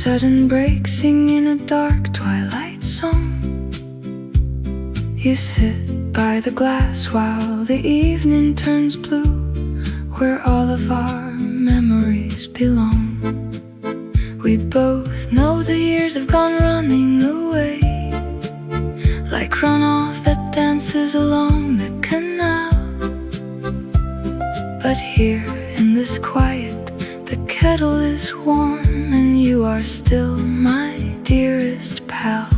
sudden break, singing a dark twilight song. You sit by the glass while the evening turns blue, where all of our memories belong. We both know the years have gone running away, like runoff that dances along the canal. But here in this quiet, the kettle is warm, and you are still my dearest pal.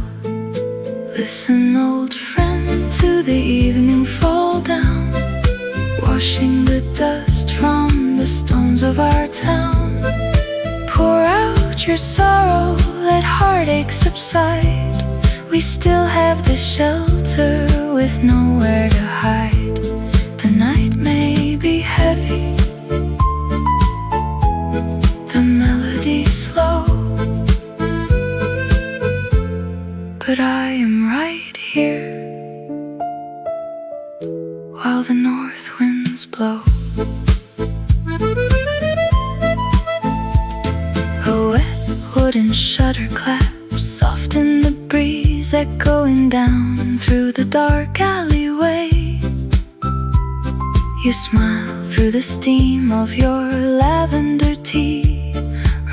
Listen, old friend, to the evening fall down, washing the dust from the stones of our town. Pour out your sorrow, let heartache subside. We still have the shelter with nowhere to hide. The night may be heavy, the melody slow, but I am right here while the north winds blow. A wet wooden shutter claps soft in the breeze, echoing down through the dark alleyway. You smile through the steam of your lavender tea,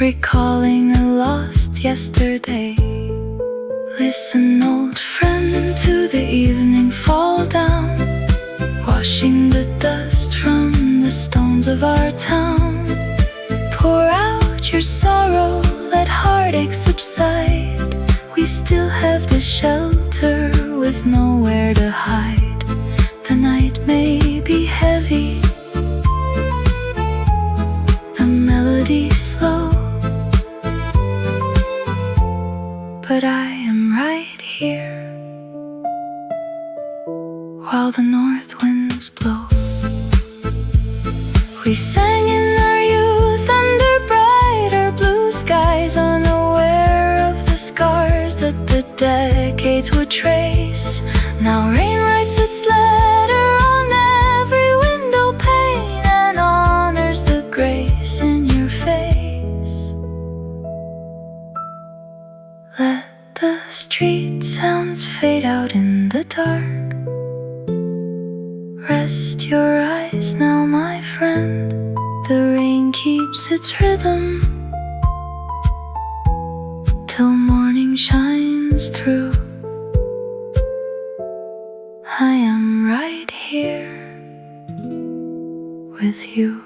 recalling a lost yesterday. Listen, old friend, to the evening fall down, washing the dust from the stones of our town. Pour out your sorrow, let heartache subside. We still have the shelter with nowhere to hide. The night may be heavy, the melody slow, but I am right here while the north winds blow. We sang in our youth under brighter blue skies, unaware of the scars that the decades would trace. Now rain writes its letter on every window pane and honors the grace in your face. Let the street sounds fade out in the dark. Rest your eyes now, my friend. The rain keeps its rhythm till morning shines through. I am right here with you.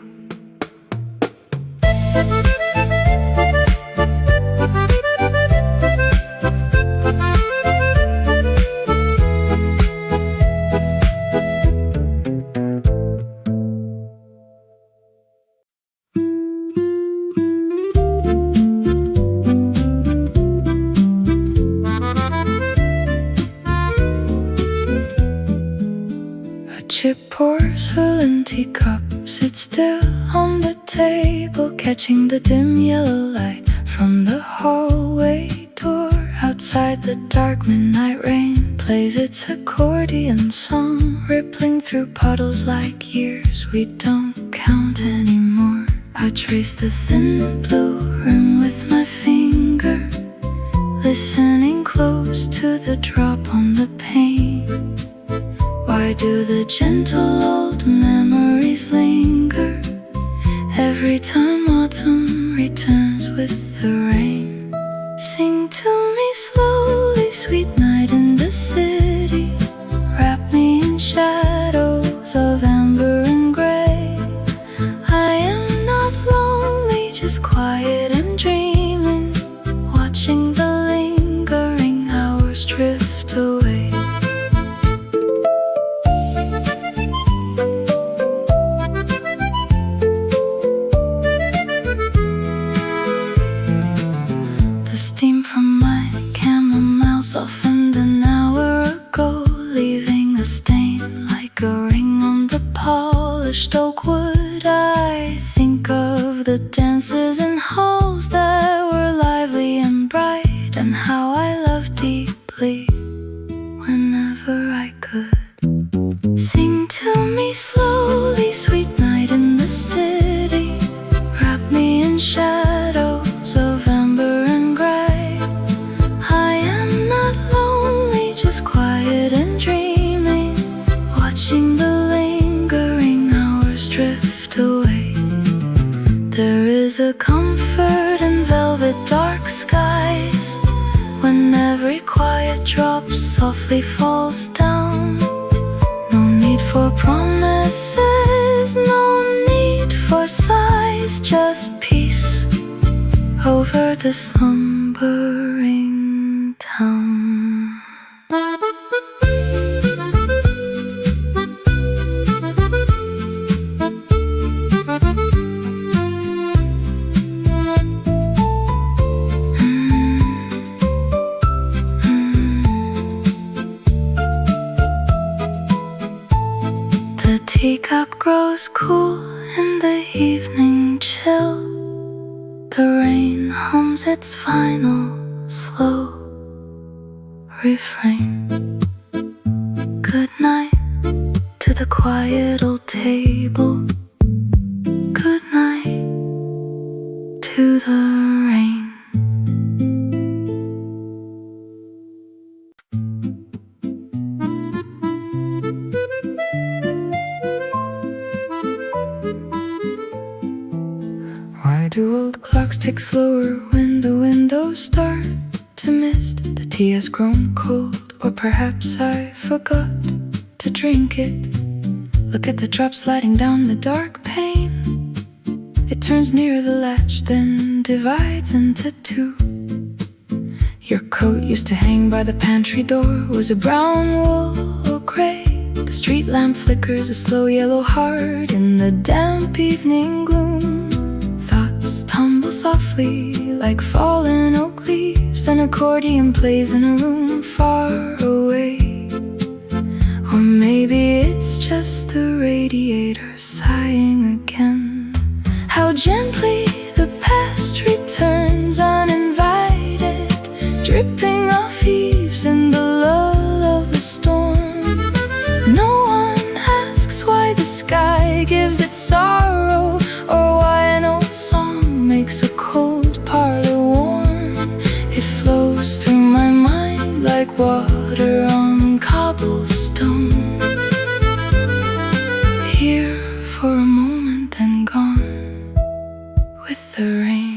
Chip porcelain teacup sits still on the table, catching the dim yellow light from the hallway door. Outside, the dark midnight rain plays its accordion song, rippling through puddles like years we don't count anymore. I trace the thin blue rim with my finger, listening close to the drop on the pane. Why do the gentle old memories linger every time autumn returns with the rain? Sing to me slowly, sweet night in the city. Wrap me in shadows of amber and gray. I am not lonely, just quiet and dreaming, watching the lingering hours drift away. The steam from my chamomile softened an hour ago, leaving a stain like a ring on the polished oak wood. I think of the dances in halls that covered in velvet dark skies. When every quiet drop softly falls down. No need for promises, no need for sighs, just peace over the slumbering town. The teacup grows cool in the evening chill. The rain hums its final slow refrain. Good night to the quiet old table. Good night to the rain. Why do old clocks tick slower when the windows start to mist? The tea has grown cold, or perhaps I forgot to drink it. Look at the drops sliding down the dark pane. It turns near the latch, then divides into two. Your coat used to hang by the pantry door. Was it brown wool or gray? The street lamp flickers a slow yellow heart in the damp evening gloom. Thoughts tumble softly like fallen oak leaves. An accordion plays in a room far away. Or maybe it's just the radiator sighing again. How gently the past returns uninvited, dripping off eaves in the lull of the storm. No one asks why the sky gives it sorrow, or why an old song makes a cold parlor warm. It flows through my mind like water on cobblestone. Here for a moment and gone with the rain.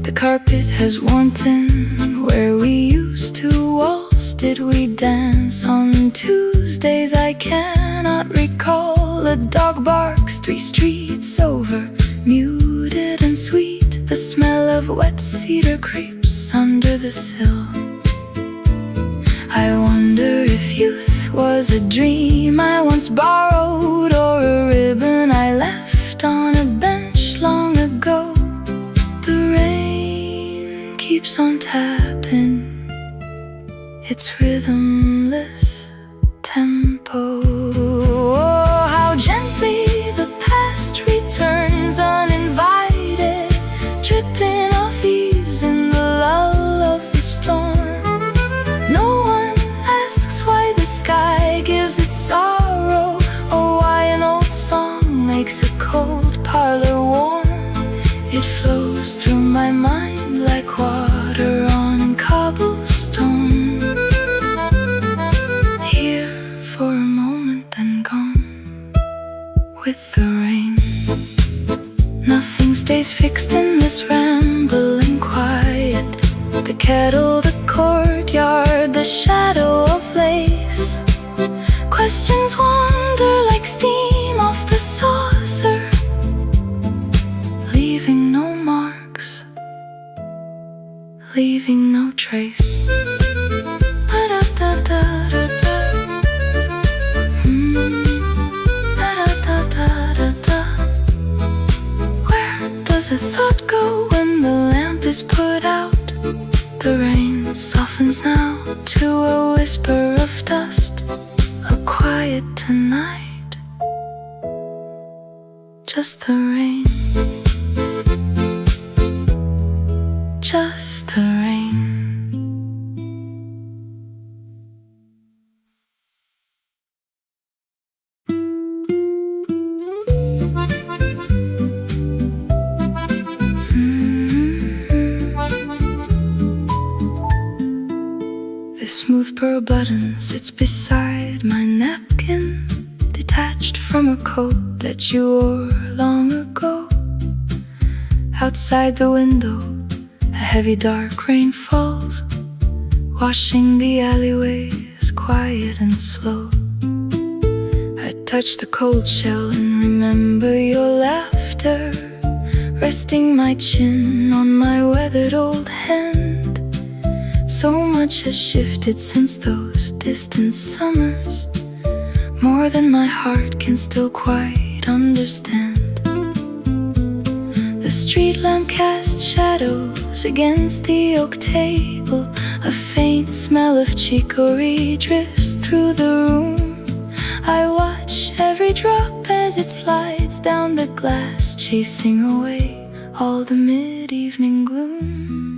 The carpet has worn thin where we used to waltz. Did we dance on Tuesdays? I cannot recall. A dog barks 3 streets over, muted and sweet. The smell of wet cedar creeps under the sill. I wonder if youth was a dream I once borrowed, or a ribbon I left on a bench long ago. The rain keeps on tapping its rhythmless tempo. Oh, how gently the past returns uninvited, dripping off eaves in the lull of the storm. No one asks why the sky gives it sorrow, or why an old song makes a cold parlor warm. It flows through my mind like water on cobblestone. Here for a moment, then gone with the rain. Nothing stays fixed in this rambling quiet. The kettle, the courtyard, the shadow of lace. Questions wander like steam off the saucer, leaving no marks, leaving no trace. Da-da-da-da-da-da. Da-da-da-da-da-da. Where does a thought go when the lamp is put out? The rain softens now to a whisper of dust. A quiet tonight, just the rain, just the rain. The smooth pearl button sits beside my napkin, detached from a coat that you wore long ago. Outside the window, a heavy dark rain falls, washing the alleyways quiet and slow. I touch the cold shell and remember your laughter, resting my chin on my weathered old hand. So much has shifted since those distant summers, more than my heart can still quite understand. The street lamp casts shadows against the oak table. A faint smell of chicory drifts through the room. I watch every drop as it slides down the glass, chasing away all the mid-evening gloom.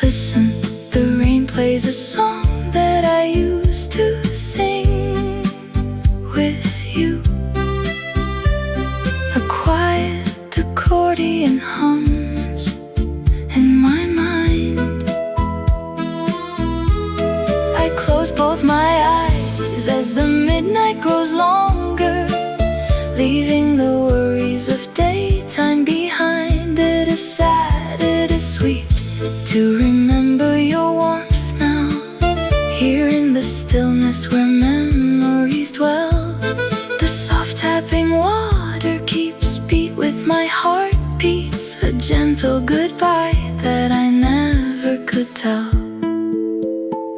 Listen, the rain plays a song that I used to sing with you. A quiet accordion hums in my mind. I close both my eyes as the midnight grows longer, leaving the worries of daytime behind. It is sad, it is sweet to remember your warmth now, here in the stillness where memories dwell. The soft tapping water keeps beat with my heartbeats, a gentle goodbye that I never could tell.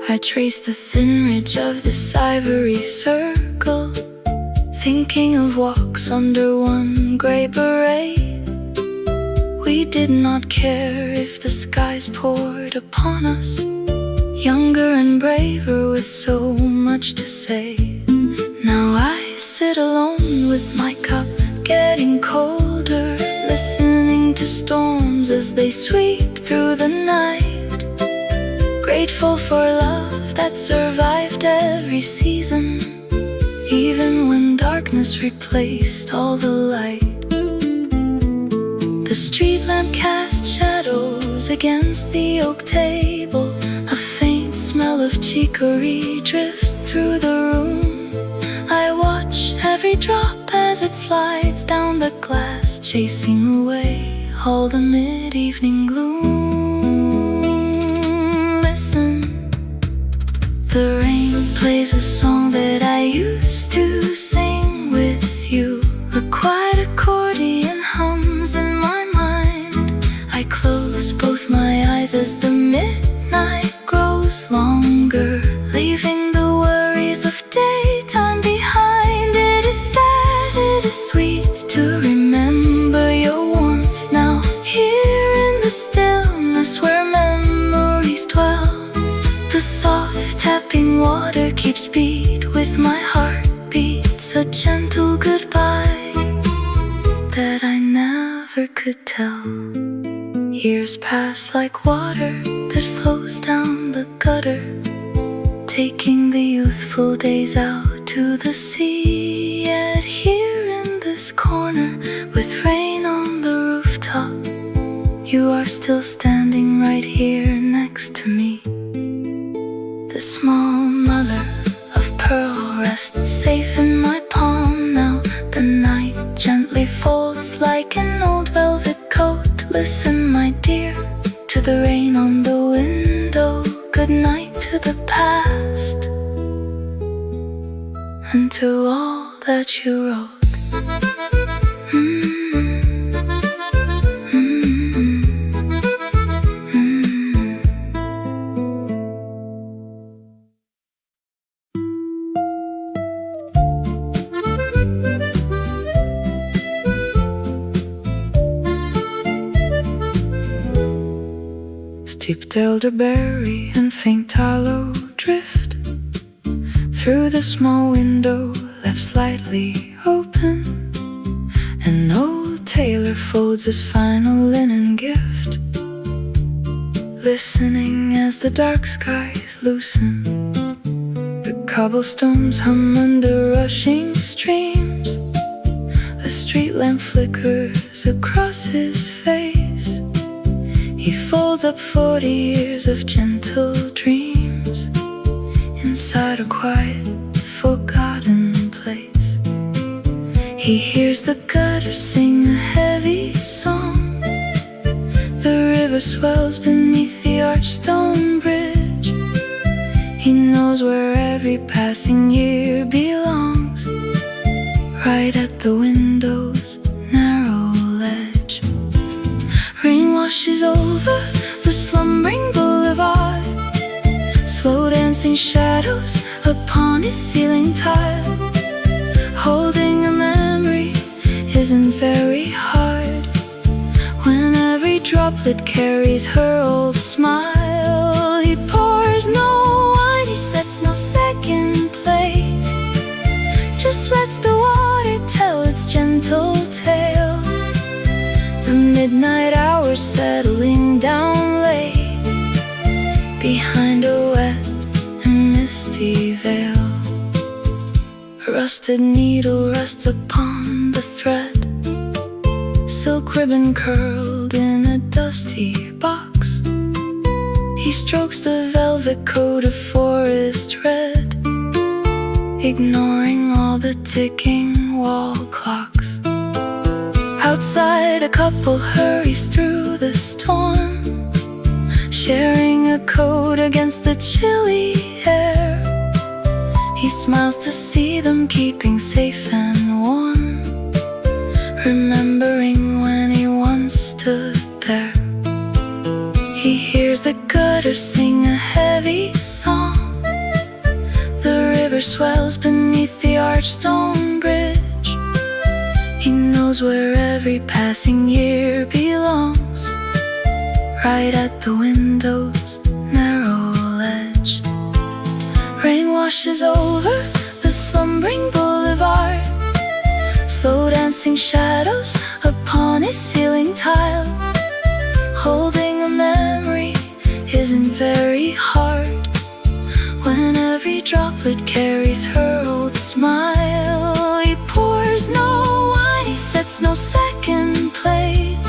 I trace the thin ridge of this ivory circle, thinking of walks under one gray beret. We did not care if the skies poured upon us, younger and braver with so much to say. Now I sit alone with my cup getting colder, listening to storms as they sweep through the night. Grateful for love that survived every season, even when darkness replaced all the light. The street lamp casts shadows against the oak table. A faint smell of chicory drifts through the room. I watch every drop as it slides down the glass, chasing away all the mid-evening gloom. Listen, the rain plays a song that I used to sing with you. A quiet accordion hums in my mind. I close both my eyes as the midnight grows longer, leaving the worries of daytime behind. It is sad, it is sweet to remember your warmth now, here in the stillness where memories dwell. The soft tapping water keeps beat with my heartbeats, a gentle goodbye that I never could tell. Years pass like water that flows down the gutter, taking the youthful days out to the sea. Yet here in this corner, with rain on the rooftop, you are still standing right here next to me. The small mother of pearl rests safe in my palm now. The night gently folds like an old velvet coat. Listen, my dear, to the rain on the window. Good night to the past, and to all that you wrote. Steeped elderberry and faint tallow drift through the small window left slightly open. An old tailor folds his final linen gift, listening as the dark skies loosen. The cobblestones hum under rushing streams. A street lamp flickers across his face. He folds up 40 years of gentle dreams inside a quiet, forgotten place. He hears the gutter sing a heavy song. river swells beneath the arched stone bridge. He knows where every passing year belongs, right at the window's narrow ledge. Rain washes over the slumbering boulevard, slow dancing shadows upon his ceiling tile. Holding a memory isn't very hard when every droplet carries her old smile. He pours no wine, he sets no second place, just lets the water tell its gentle tale. The midnight hour settling down late behind a wet and misty veil. A rusted needle rests upon the thread, silk ribbon curled in a dusty box. He strokes the velvet coat of forest red, ignoring all the ticking wall clocks. Outside, a couple hurries through the storm, sharing a coat against the chilly air. He smiles to see them keeping safe and warm, remembering when he once stood there. He hears the gutters sing a heavy song. The river swells beneath the arched stone bridge. He knows where every passing year belongs, right at the window's narrow ledge. Rain washes over the slumbering boulevard, slow dancing shadows upon his ceiling tile. Holding a memory isn't very hard when every droplet carries her old smile. He pours no wine, he sets no second plate,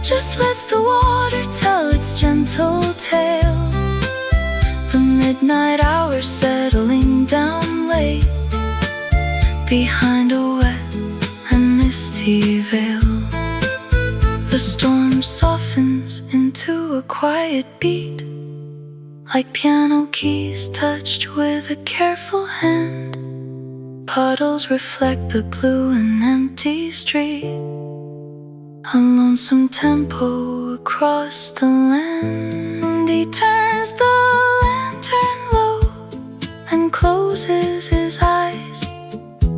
just lets the water tell its gentle tale. The midnight hour settling down late behind a wet and misty veil. The storm softens into a quiet beat, like piano keys touched with a careful hand. Puddles reflect the blue and empty street, a lonesome tempo across the land. He turns the lantern low and closes his eyes,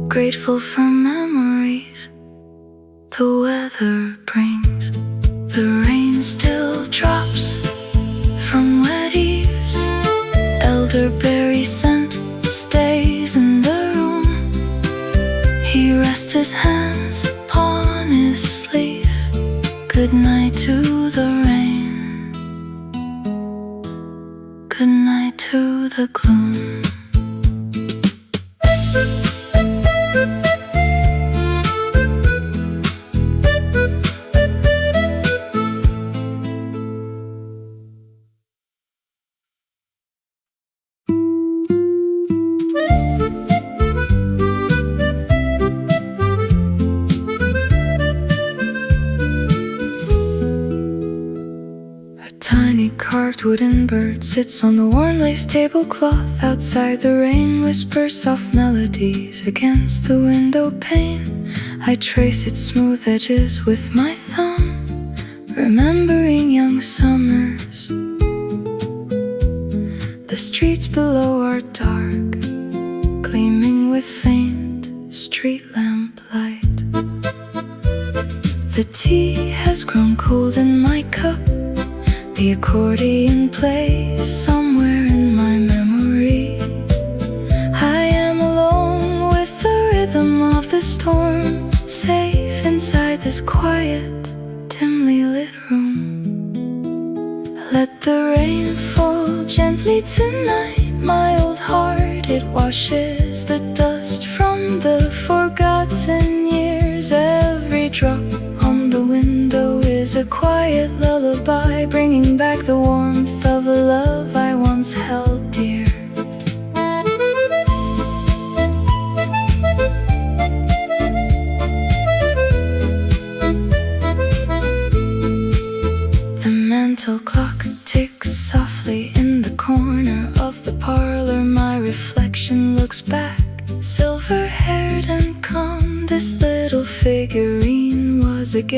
grateful for memories the weather brings. The rain still drops from wet eaves, elderberry scent stays in the room. He rests his hands upon his sleeve. Good night to the rain, good night to the gloom. Carved wooden bird sits on the worn lace tablecloth. Outside the rain whispers soft melodies against the window pane. I trace its smooth edges with my thumb, remembering young summers. The streets below are dark, gleaming with faint street lamp light. The tea has grown cold in my cup. The accordion plays somewhere in my memory. I am alone with the rhythm of the storm, safe inside this quiet, dimly lit room. Let the rain fall gently tonight, my old heart. It washes the dust from the forgotten years. Every drop on the window is a quiet lullaby, bringing back the warmth of a love I once held dear. The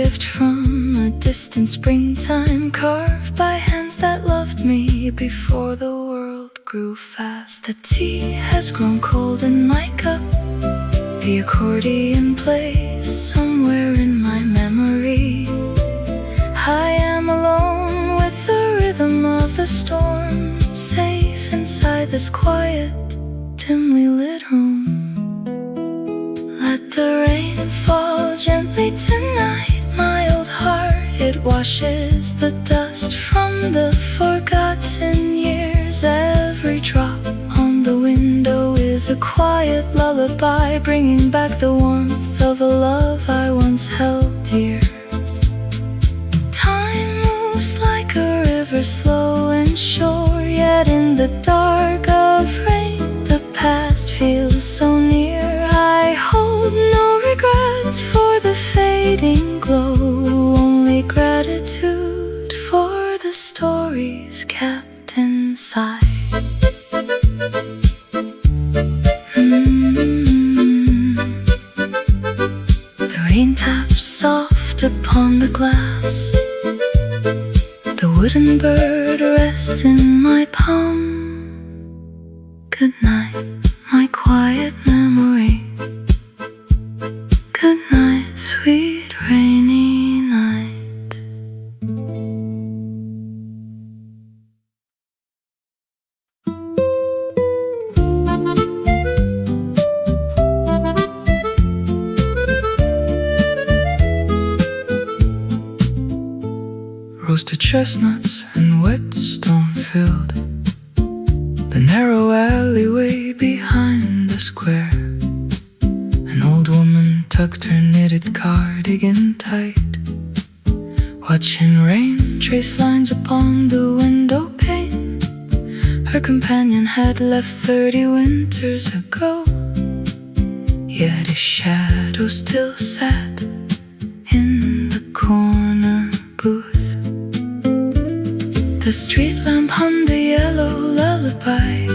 gift from a distant springtime, carved by hands that loved me before the world grew fast. The tea has grown cold in my cup. The accordion plays somewhere in my memory. I am alone with the rhythm of the storm, safe inside this quiet, dimly lit room. Let the rain fall gently tonight, my old heart. It washes the dust from the forgotten years. Every drop on the window is a quiet lullaby, bringing back the warmth of a love I once held dear. Time moves like a river, slow and sure, yet in the dark of rain the past feels so near. I hold no regrets for the fading glow, only gratitude for the stories kept inside. The rain taps soft upon the glass. The wooden bird rests in my palm. Good night, my quiet memory. Good night, sweet rainy night. Roasted chestnuts and wet stone filled the narrow alleyway behind the square. An old woman tucked her knitted cardigan tight, watching rain trace lines upon the window pane. Her companion had left 30 winters ago, yet his shadow still sat in the corner booth. The street lamp hummed a yellow lullaby,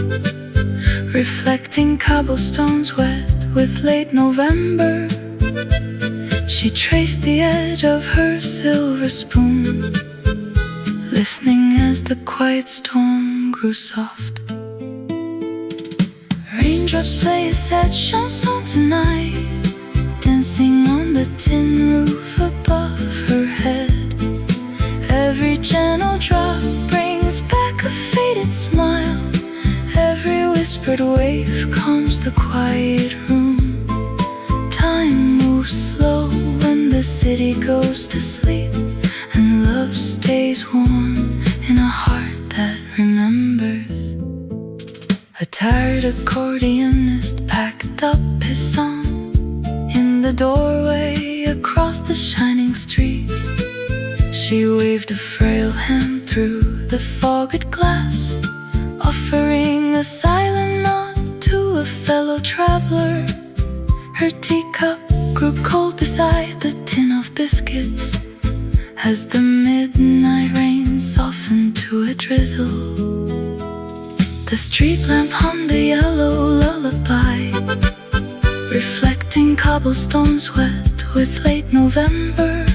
reflecting cobblestones wet with late November. She traced the edge of her silver spoon, listening as the quiet storm grew soft. Raindrops play a sad chanson tonight, dancing on the tin roof above her head. Every gentle drop brings back a faded smile. Every whispered wave calms the quiet room. Time moves slow when the city goes to sleep, and love stays warm in a heart that remembers. A tired accordionist packed up his song in the doorway across the shining street. She waved a frail hand through the fogged glass, offering a silent nod to a fellow traveler. Her teacup grew cold beside the tin of biscuits as the midnight rain softened to a drizzle. The street lamp hummed a yellow lullaby, reflecting cobblestones wet with late November.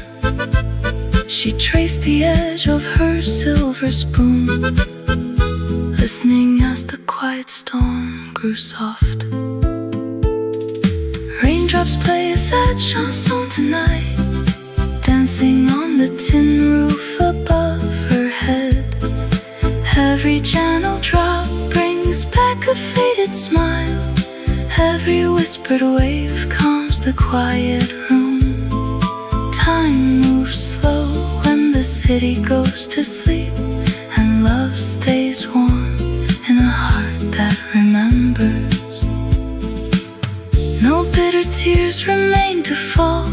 She traced the edge of her silver spoon, listening as the quiet storm grew soft. Raindrops play a sad chanson tonight, dancing on the tin roof above her head. Every gentle drop brings back a faded smile. Every whispered wave calms the quiet room. Time moves slow when the city goes to sleep, and love stays warm in a heart that remembers. No bitter tears remain to fall,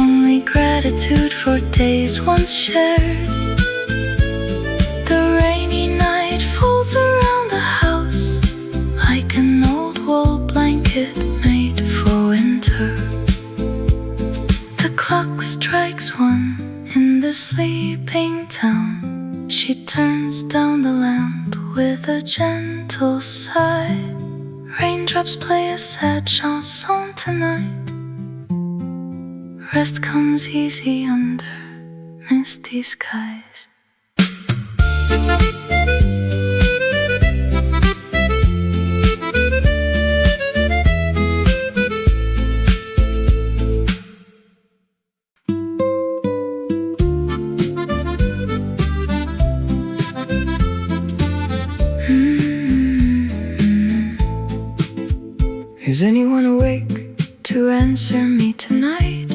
only gratitude for days once shared. The rainy night folds around the house like an old wool blanket made for winter. The clock strikes 1 in the sleeping town. She turns down the lamp with a gentle sigh. Raindrops play a sad chanson tonight. Rest comes easy under misty skies. Is anyone awake to answer me tonight?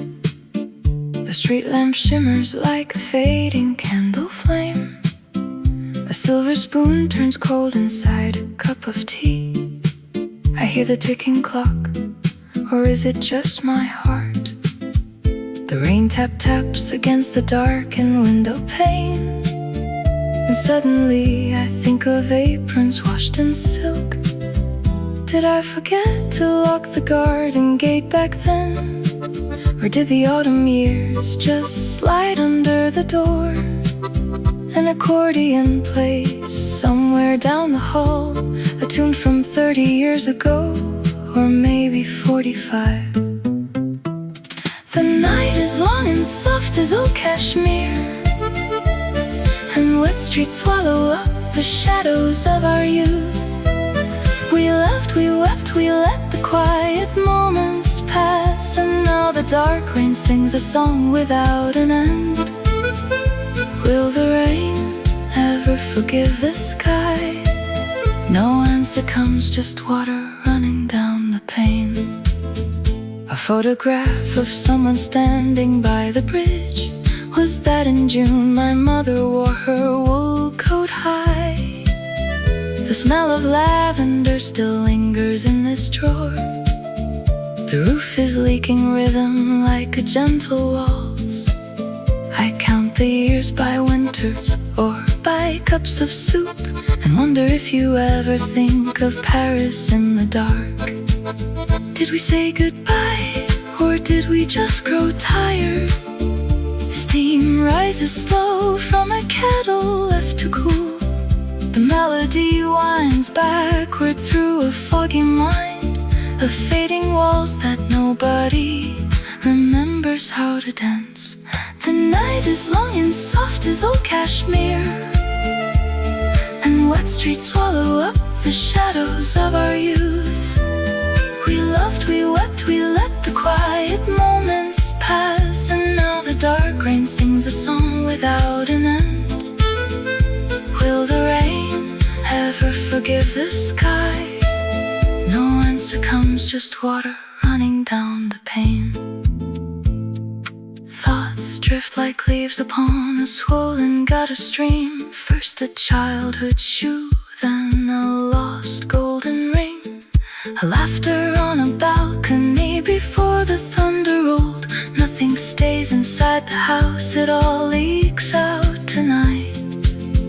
The street lamp shimmers like a fading candle flame. A silver spoon turns cold inside a cup of tea. I hear the ticking clock, or is it just my heart? The rain taps against the darkened window pane. And suddenly I think of aprons washed in silk. Did I forget to lock the garden gate back then? Or did the autumn years just slide under the door? An accordion plays somewhere down the hall, a tune from 30 years ago, or maybe 45. The night is long and soft as old cashmere, and wet streets swallow up the shadows of our youth. We laughed, we wept, we let the quiet moments pass, and now the dark rain sings a song without an end. Will the rain ever forgive the sky? No answer comes, just water running down the pane. A photograph of someone standing by the bridge. Was that in June? My mother wore her wool coat high. The smell of lavender still lingers in this drawer. The roof is leaking rhythm like a gentle waltz. I count the years by winters or by cups of soup, and wonder if you ever think of Paris in the dark. Did we say goodbye, or did we just grow tired? The steam rises slow from a kettle left to cool. The melody winds backward through a foggy mind of fading walls that nobody remembers how to dance. The night is long and soft as old cashmere, and wet streets swallow up the shadows of our youth. We loved, we wept, we let the quiet moments pass, and now the dark rain sings a song without an end. Will the rain ever forgive the sky? No answer comes, just water running down the pane. Thoughts drift like leaves upon a swollen gutter stream. First a childhood shoe, then a lost golden ring. A laughter on a balcony before the thunder rolled. Nothing stays inside the house, it all leaks out tonight,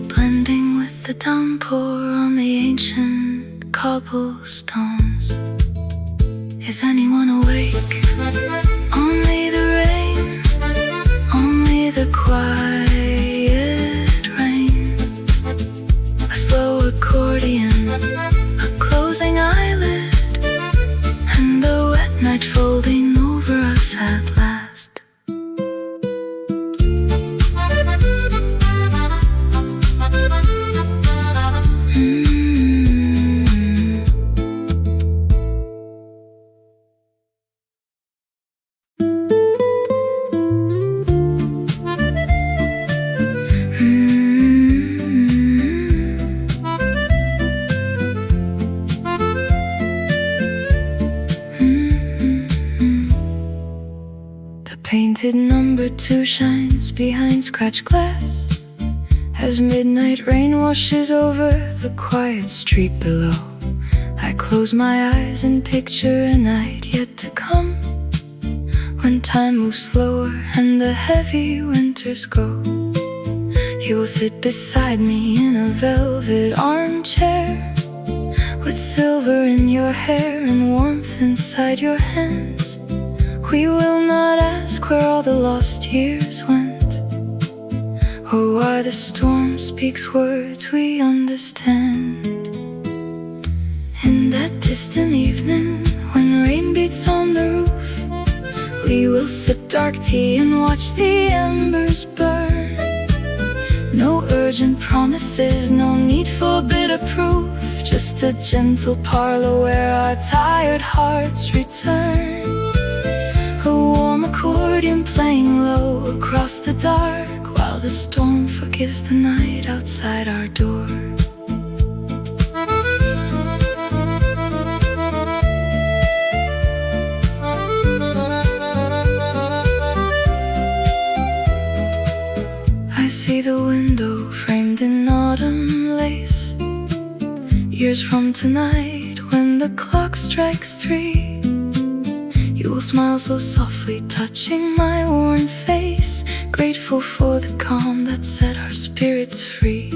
blending with the downpour on the ancient cobblestones. Is anyone awake? Only the rain, only the quiet rain. A slow accordion, a closing eyelid, and the wet night folding over us at last. Painted number 2 shines behind scratched glass as midnight rain washes over the quiet street below. I close my eyes and picture a night yet to come, when time moves slower and the heavy winters go. You will sit beside me in a velvet armchair, with silver in your hair and warmth inside your hands. We will not ask where all the lost years went, or why the storm speaks words we understand. In that distant evening, when rain beats on the roof, We will sip dark tea and watch the embers burn. No urgent promises, no need for bitter proof, just a gentle parlor where our tired hearts return. A warm accordion playing low across the dark, while the storm forgives the night outside our door. I see the window framed in autumn lace. Years from tonight, when the clock strikes 3, you will smile so softly, touching my worn face, grateful for the calm that set our spirits free.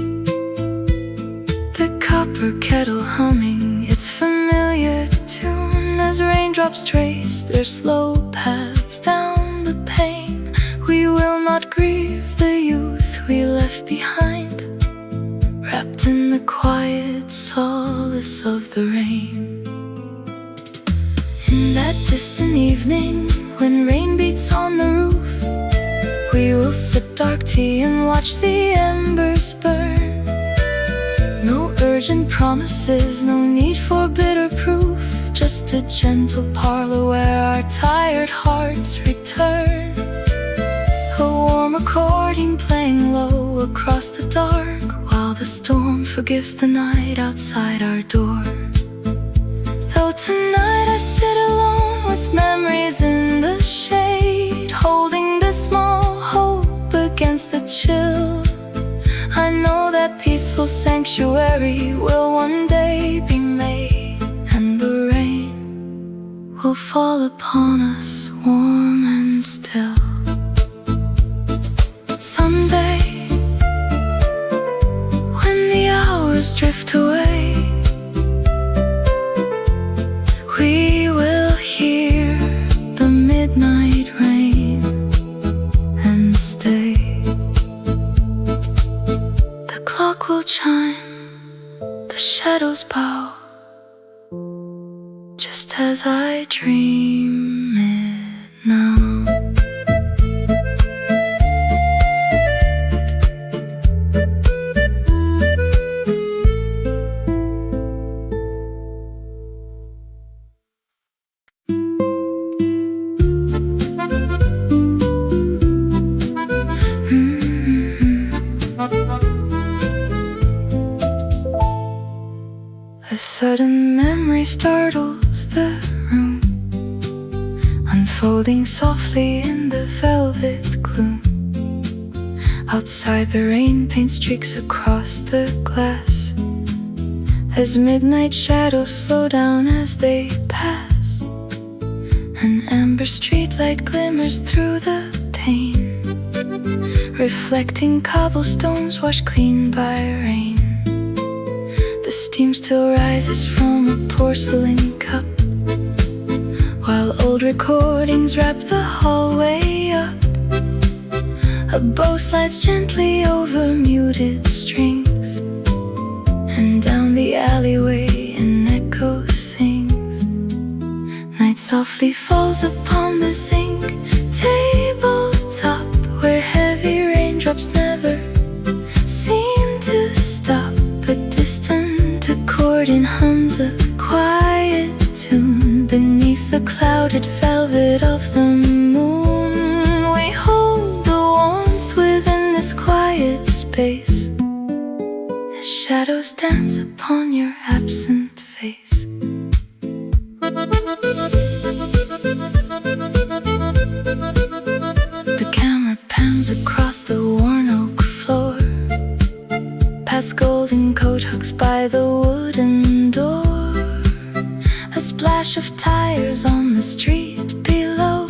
The copper kettle humming its familiar tune as raindrops trace their slow paths down the pane. We will not grieve the youth we left behind, wrapped in the quiet solace of the rain. In that distant evening, when rain beats on the roof, we will sip dark tea and watch the embers burn. No urgent promises, no need for bitter proof, just a gentle parlor where our tired hearts return. A warm accordion playing low across the dark, while the storm forgives the night outside our door. Though tonight I sit alone with memories in the shade, holding the small hope against the chill, I know that peaceful sanctuary will one day be made, and the rain will fall upon us warm and still. Someday, when the hours drift away, we will hear the midnight rain and stay. The clock will chime, the shadows bow, just as I dream it now. A sudden memory startles the room, unfolding softly in the velvet gloom. Outside, the rain paints streaks across the glass, as midnight shadows slow down as they pass. An amber streetlight glimmers through the pane, reflecting cobblestones washed clean by rain. The steam still rises from a porcelain cup, while old recordings wrap the hallway up. A bow slides gently over muted strings, and down the alleyway an echo sings. Night softly falls upon the zinc tabletop, where heavy raindrops never seem to stop. A distant accordion hums a quiet tune beneath the clouded velvet of the moon. We hold the warmth within this quiet space, as shadows dance upon your absent face. The camera pans across the worn oak floor, past golden coat hooks by the wooden door. A splash of tires on the street below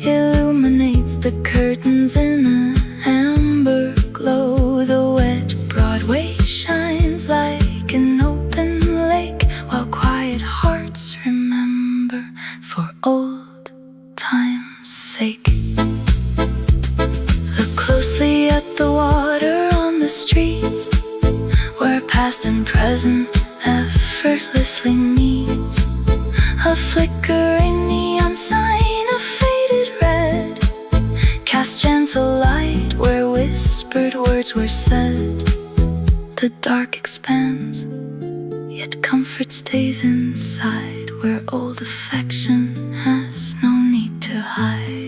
illuminates the curtains in an amber glow. The wet Broadway shines like an open lake, while quiet hearts remember for old time's sake. Look closely at the water on the street, where past and present effortlessly meet. A flickering neon sign gentle light where whispered words were said. The dark expands, yet comfort stays inside, where old affection has no need to hide.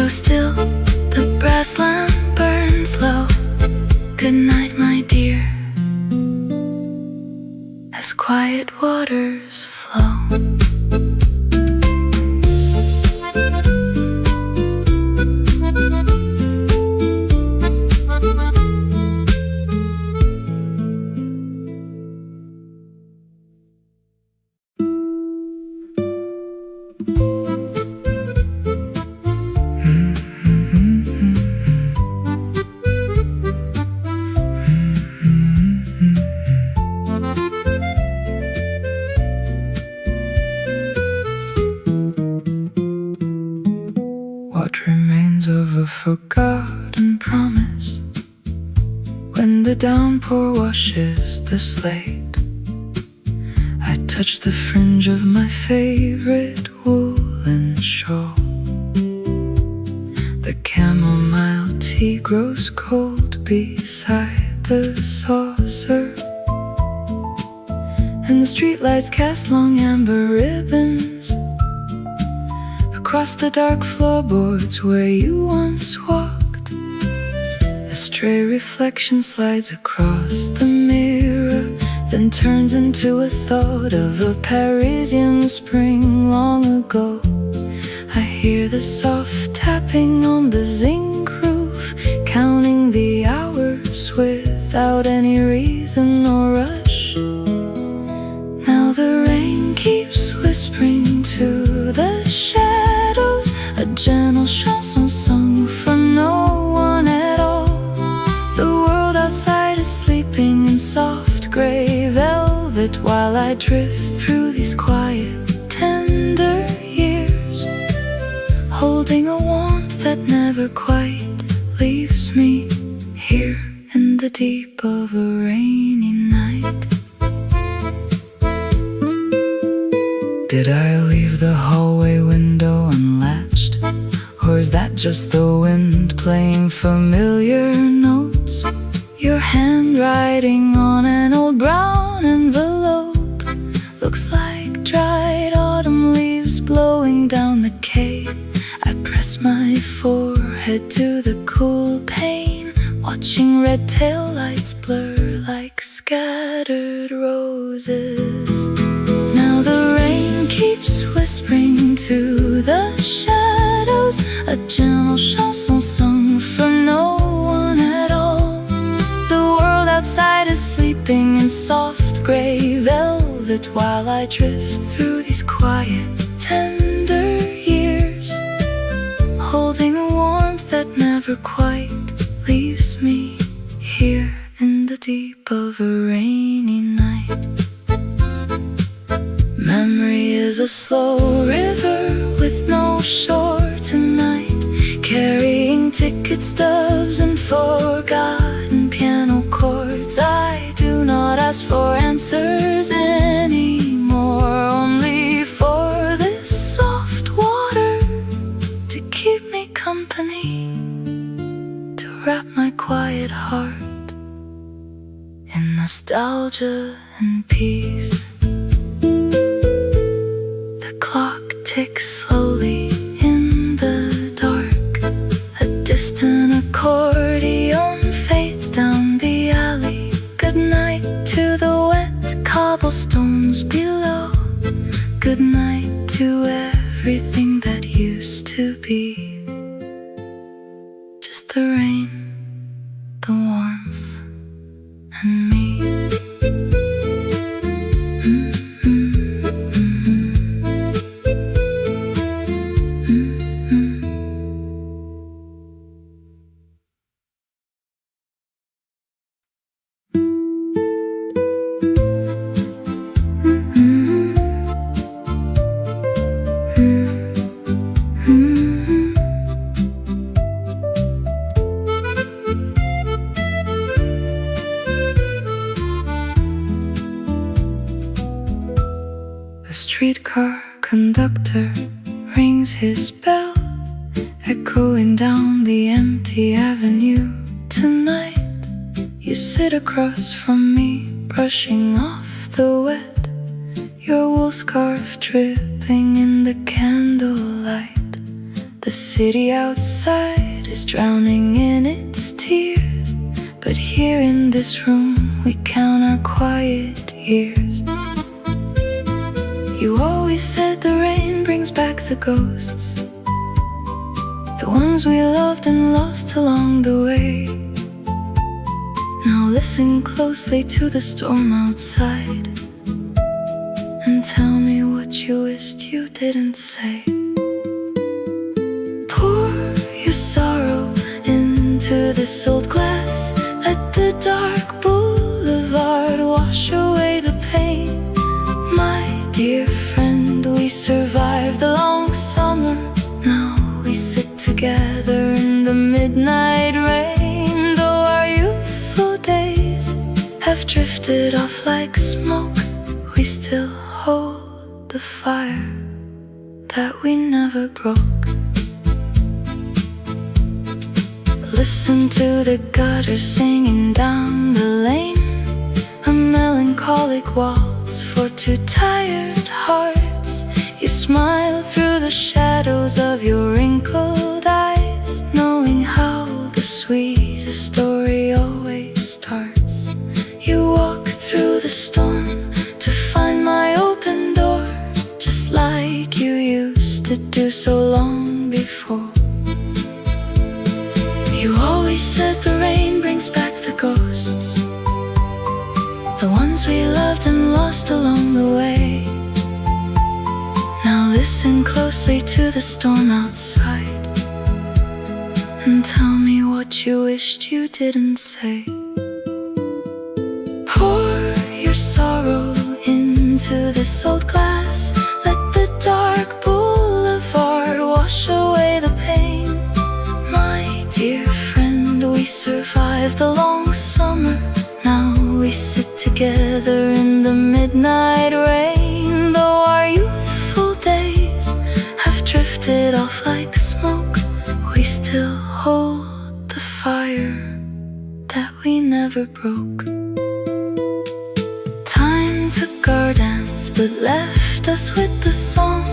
Still, the brass lamp burns low. Good night, my dear, as quiet waters flow. What remains of a forgotten promise when the downpour washes the slate? I touch the fringe of my favorite woolen shawl. The chamomile tea grows cold beside the saucer, and the streetlights cast long amber ribbons across the dark floorboards where you once walked. A stray reflection slides across the mirror, then turns into a thought of a Parisian spring long ago. I hear the soft tapping on the zinc roof, counting the hours without any reason or rush. Now the rain keeps whispering to the shadows, a gentle chanson sung for no one at all. The world outside is sleeping in soft gray velvet, while I drift through these quiet, tender years, holding a warmth that never quite leaves me, here in the deep of a rainy night. Did I leave the hallway window unlatched? Or is that just the wind playing familiar notes? Your handwriting on an old brown envelope looks like dried autumn leaves blowing down the quay. I press my forehead to the cool pane, watching red taillights blur like scattered roses. Now the rain keeps whispering to the shadows, a gentle chanson sung for no one at all. The world outside is sleeping in soft gray velvet, while I drift through these quiet, tender years, holding a warmth that never quite leaves me, here in the deep of a rainy night. Memory is a slow river with no shore tonight, carrying ticket stubs and forgotten piano chords. I do not ask for answers anymore, only for this soft water to keep me company, to wrap my quiet heart in nostalgia and peace. The clock ticks slowly in the dark, a distant accordion fades down the alley. Good night to the wet cobblestones below. Good night to everything that used to be. Just the rain, the warmth, and me. streetcar conductor rings his bell, echoing down the empty avenue. Tonight you sit across from me, brushing off the wet, your wool scarf dripping in the candlelight. The city outside is drowning in its tears, but here in this room we count our quiet years. You always said the rain brings back the ghosts, the ones we loved and lost along the way. Now listen closely to the storm outside and tell me what you wished you didn't say. Pour your sorrow into this old glass, let the dark boulevard wash away the pain. My dear friend, we survived the long summer. Now we sit together in the midnight rain. Though our youthful days have drifted off like smoke, we still hold the fire that we never broke. Listen to the gutter singing down the lane, a melancholic waltz for two tired hearts. You smile through the shadows of your wrinkled eyes, knowing how the sweetest story always starts. You walk through the storm to find my open door, just like you used to do so long before. You always said the rain brings back the ghosts, the ones we loved and lost along the way. Now listen closely to the storm outside and tell me what you wished you didn't say. Pour your sorrow into this old glass, let the dark boulevard wash away the pain. My dear friend, we survived the long summer. Now we sit together in the midnight rain. Though our youthful days have drifted off like smoke, we still hold the fire that we never broke. Time took our dance but left us with the song.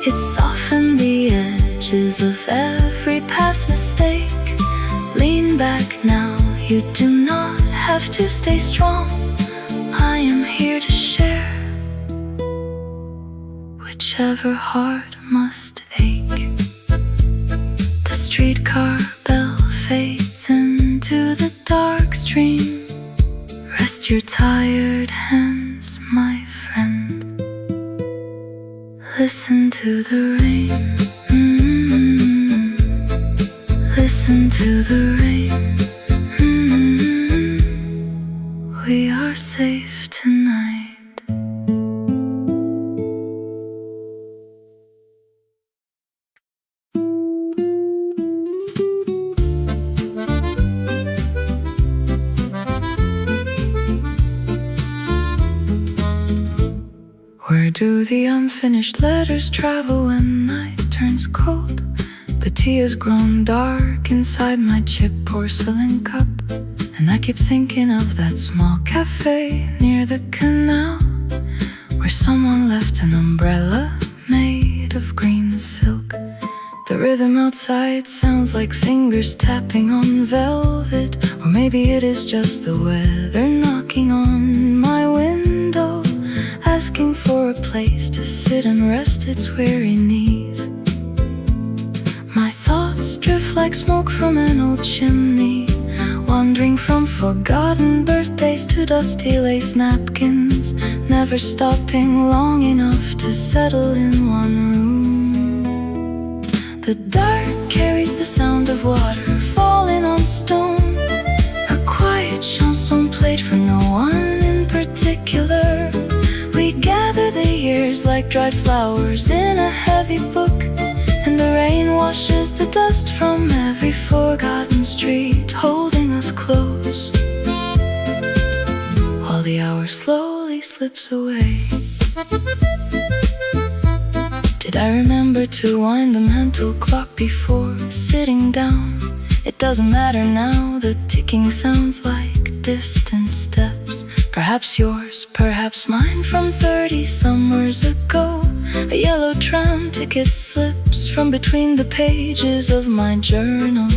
It softened the edges of every past mistake. Lean back now, you do not have to stay strong. I am here to share whichever heart must ache. The streetcar bell fades into the dark stream. Rest your tired hands, my friend. Listen to the rain. Listen to the rain. We are safe tonight. Where do the unfinished letters travel when night turns cold? The tea has grown dark inside my chipped porcelain cup, and I keep thinking of that small cafe near the canal, where someone left an umbrella made of green silk. The rhythm outside sounds like fingers tapping on velvet, or maybe it is just the weather knocking on my window, asking for a place to sit and rest its weary knees. My thoughts drift like smoke from an old chimney, wandering from forgotten birthdays to dusty lace napkins, never stopping long enough to settle in one room. The dark carries the sound of water falling on stone, a quiet chanson played for no one in particular. We gather the years like dried flowers in a heavy book, and the rain washes the dust from every forgotten street, holding us close, while the hour slowly slips away. Did I remember to wind the mental clock before sitting down? It doesn't matter now, the ticking sounds like distant steps. Perhaps yours, perhaps mine from 30 summers ago. A yellow tram ticket slips from between the pages of my journal,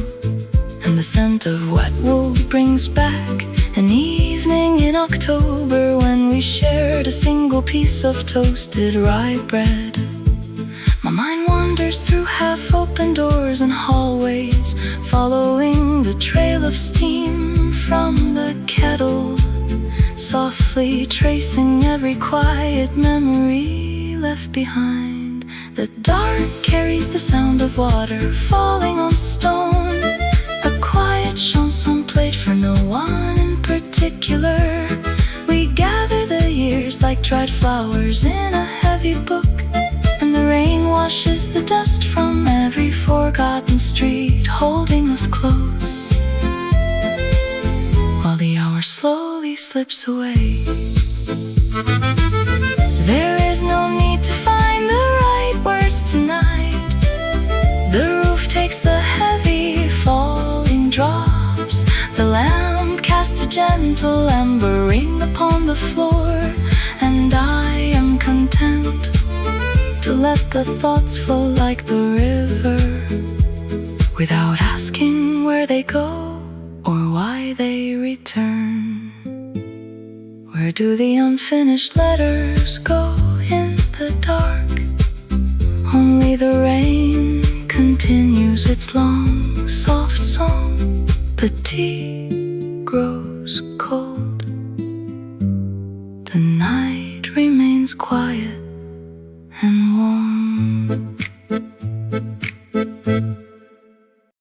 and the scent of wet wool brings back an evening in October when we shared a single piece of toasted rye bread. My mind wanders through half-open doors and hallways, following the trail of steam from the kettle, softly tracing every quiet memory left behind. The dark carries the sound of water falling on stone, a quiet chanson played for no one in particular. We gather the years like dried flowers in a heavy book, and the rain washes the dust from every forgotten street, holding us close, while the hour slowly slips away. There is no need to find the right words tonight. The roof takes the heavy falling drops. The lamp casts a gentle amber ring upon the floor, and I am content to let the thoughts flow like the river, without asking where they go or why they return. Where do the unfinished letters go in the dark? Only the rain continues its long, soft song. The tea grows cold. The night remains quiet and warm.